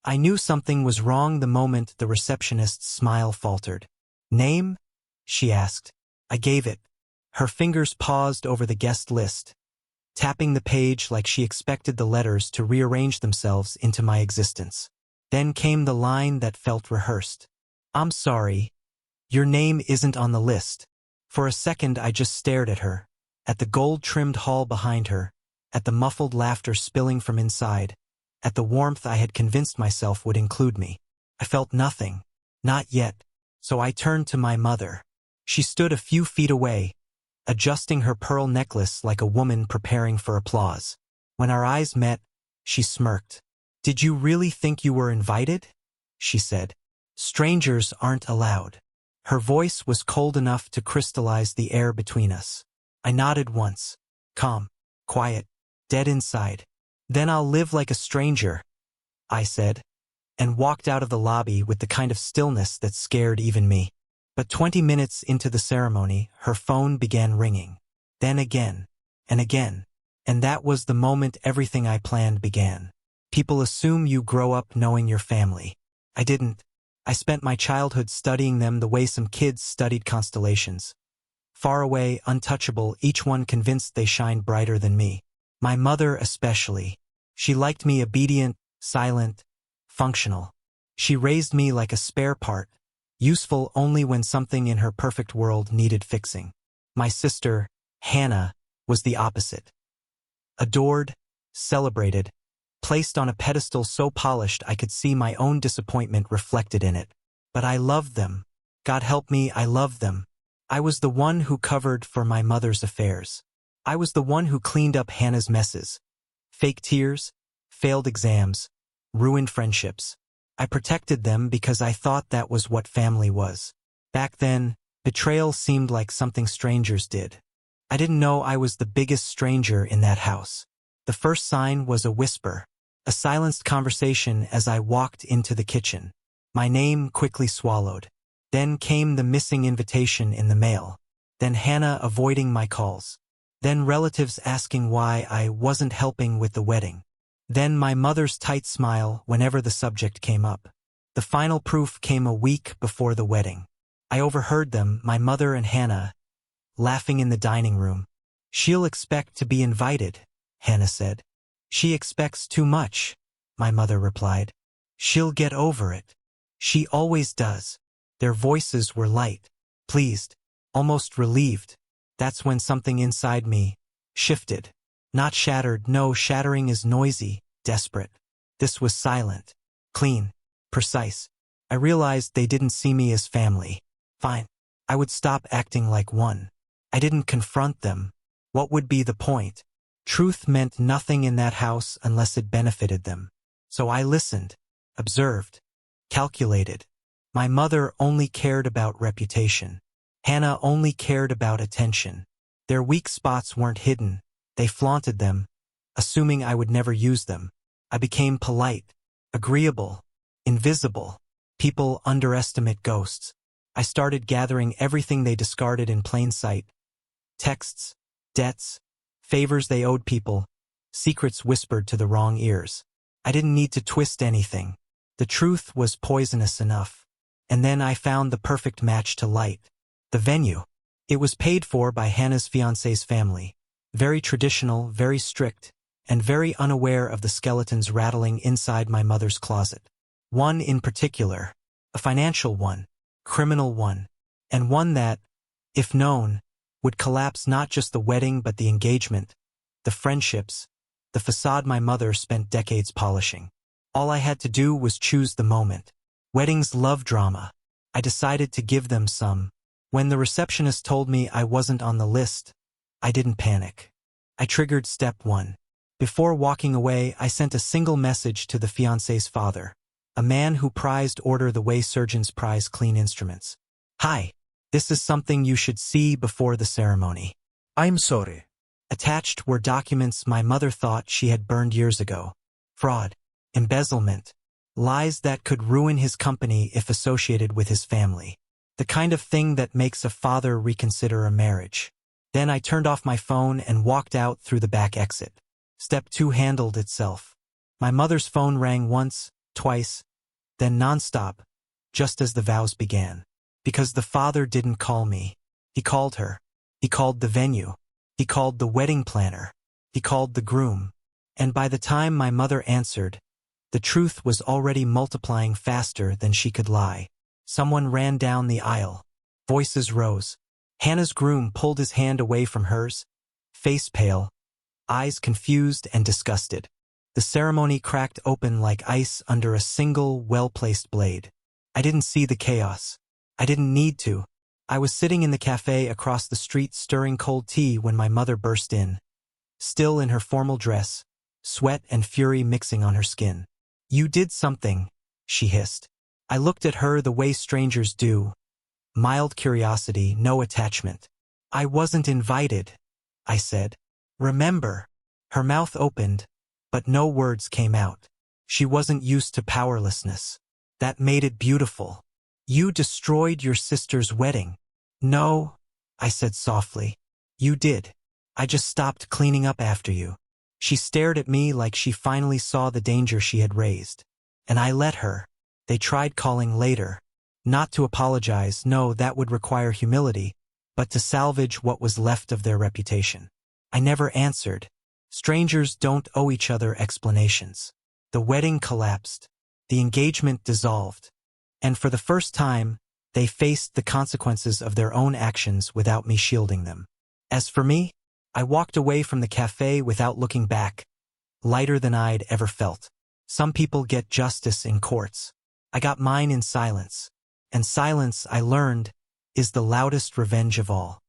I knew something was wrong the moment the receptionist's smile faltered. "Name?" she asked. I gave it. Her fingers paused over the guest list, tapping the page like she expected the letters to rearrange themselves into my existence. Then came the line that felt rehearsed. "I'm sorry. Your name isn't on the list." For a second I just stared at her, at the gold-trimmed hall behind her, at the muffled laughter spilling from inside, at the warmth I had convinced myself would include me. I felt nothing. Not yet. So I turned to my mother. She stood a few feet away, adjusting her pearl necklace like a woman preparing for applause. When our eyes met, she smirked. "Did you really think you were invited?" she said. "Strangers aren't allowed." Her voice was cold enough to crystallize the air between us. I nodded once. Calm, quiet, dead inside. "Then I'll live like a stranger," I said, and walked out of the lobby with the kind of stillness that scared even me. But 20 minutes into the ceremony, her phone began ringing. Then again, and again. And that was the moment everything I planned began. People assume you grow up knowing your family. I didn't. I spent my childhood studying them the way some kids studied constellations. Far away, untouchable, each one convinced they shined brighter than me. My mother especially. She liked me obedient, silent, functional. She raised me like a spare part, useful only when something in her perfect world needed fixing. My sister, Hannah, was the opposite. Adored, celebrated, placed on a pedestal so polished I could see my own disappointment reflected in it. But I loved them. God help me, I loved them. I was the one who covered for my mother's affairs. I was the one who cleaned up Hannah's messes. Fake tears, failed exams, ruined friendships. I protected them because I thought that was what family was. Back then, betrayal seemed like something strangers did. I didn't know I was the biggest stranger in that house. The first sign was a whisper, a silenced conversation as I walked into the kitchen. My name quickly swallowed. Then came the missing invitation in the mail. Then Hannah avoiding my calls. Then relatives asking why I wasn't helping with the wedding. Then my mother's tight smile whenever the subject came up. The final proof came a week before the wedding. I overheard them, my mother and Hannah, laughing in the dining room. "She'll expect to be invited," Hannah said. "She expects too much," my mother replied. "She'll get over it. She always does." Their voices were light, pleased, almost relieved. That's when something inside me shifted. Not shattered, no, shattering is noisy, desperate. This was silent, clean, precise. I realized they didn't see me as family. Fine. I would stop acting like one. I didn't confront them. What would be the point? Truth meant nothing in that house unless it benefited them. So I listened, observed, calculated. My mother only cared about reputation. Hannah only cared about attention. Their weak spots weren't hidden. They flaunted them, assuming I would never use them. I became polite, agreeable, invisible. People underestimate ghosts. I started gathering everything they discarded in plain sight. Texts, debts, favors they owed people, secrets whispered to the wrong ears. I didn't need to twist anything. The truth was poisonous enough. And then I found the perfect match to light. The venue. It was paid for by Hannah's fiancé's family. Very traditional, very strict, and very unaware of the skeletons rattling inside my mother's closet. One in particular, a financial one, criminal one, and one that, if known, would collapse not just the wedding but the engagement, the friendships, the facade my mother spent decades polishing. All I had to do was choose the moment. Weddings love drama. I decided to give them some. When the receptionist told me I wasn't on the list, I didn't panic. I triggered step 1. Before walking away, I sent a single message to the fiancé's father, a man who prized order the way surgeons prize clean instruments. "Hi, this is something you should see before the ceremony. I'm sorry." Attached were documents my mother thought she had burned years ago. Fraud, embezzlement, lies that could ruin his company if associated with his family. The kind of thing that makes a father reconsider a marriage. Then I turned off my phone and walked out through the back exit. Step 2 handled itself. My mother's phone rang once, twice, then nonstop, just as the vows began. Because the father didn't call me. He called her. He called the venue. He called the wedding planner. He called the groom. And by the time my mother answered, the truth was already multiplying faster than she could lie. Someone ran down the aisle. Voices rose. Hannah's groom pulled his hand away from hers, face pale, eyes confused and disgusted. The ceremony cracked open like ice under a single, well-placed blade. I didn't see the chaos. I didn't need to. I was sitting in the cafe across the street stirring cold tea when my mother burst in, still in her formal dress, sweat and fury mixing on her skin. "You did something," she hissed. I looked at her the way strangers do. Mild curiosity, no attachment. "I wasn't invited," I said. "Remember?" Her mouth opened, but no words came out. She wasn't used to powerlessness. That made it beautiful. "You destroyed your sister's wedding." "No," I said softly. "You did. I just stopped cleaning up after you." She stared at me like she finally saw the danger she had raised. And I let her. They tried calling later. Not to apologize, no, that would require humility, but to salvage what was left of their reputation. I never answered. Strangers don't owe each other explanations. The wedding collapsed. The engagement dissolved. And for the first time, they faced the consequences of their own actions without me shielding them. As for me, I walked away from the cafe without looking back, lighter than I'd ever felt. Some people get justice in courts. I got mine in silence. And silence, I learned, is the loudest revenge of all.